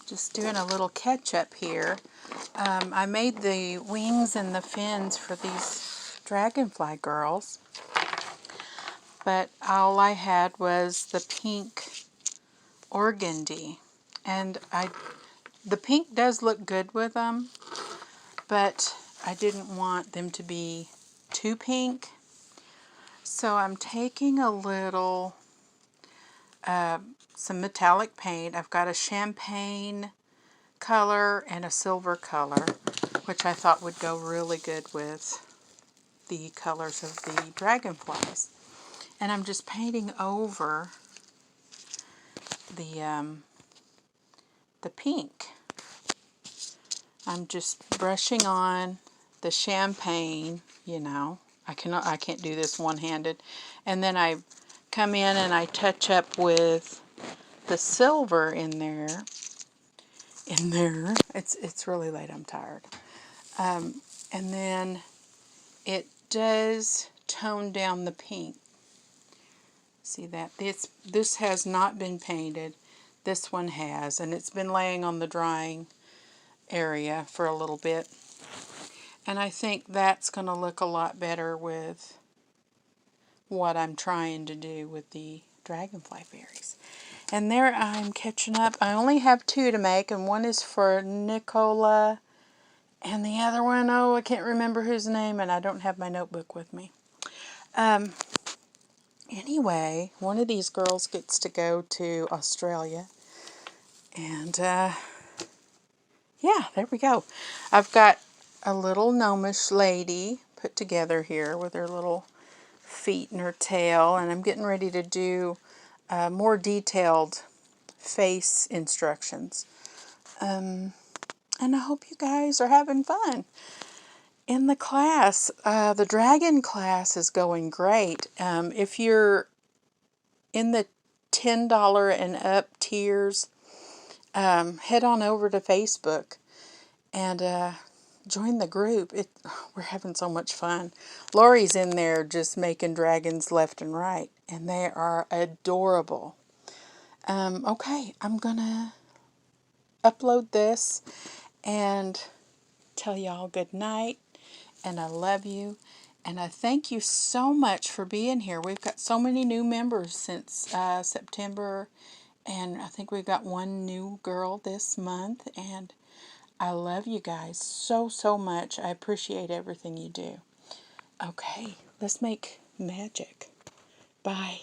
Just doing a little catch-up here. I made the wings and the fins for these dragonfly girls, but all I had was the pink organdy, and the pink does look good with them, but I didn't want them to be too pink, so I'm taking a little some metallic paint. I've got a champagne color and a silver color, which I thought would go really good with the colors of the dragonflies. And I'm just painting over the pink. I'm just brushing on the champagne, you know. I can't do this one-handed. And then I come in and I touch up with the silver in there. It's really late, I'm tired. And then it does tone down the pink. See that? This has not been painted. This one has, and it's been laying on the drying area for a little bit. And I think that's going to look a lot better with what I'm trying to do with the dragonfly fairies. And there I'm catching up. I only have 2 to make, and one is for Nicola, and the other one, oh, I can't remember his name, and I don't have my notebook with me. Anyway, one of these girls gets to go to Australia, and yeah, there we go. I've got a little gnomish lady put together here with her little feet and her tail, and I'm getting ready to do more detailed face instructions. And I hope you guys are having fun. In the class, the dragon class is going great. If you're in the $10 and up tiers, head on over to Facebook and join the group. We're having so much fun. Lori's in there just making dragons left and right, and they are adorable. Okay, I'm gonna upload this and tell y'all good night, and I love you, and I thank you so much for being here. We've got so many new members since September, and I think we've got one new girl this month, and I love you guys so, so much. I appreciate everything you do. Okay, let's make magic. Bye.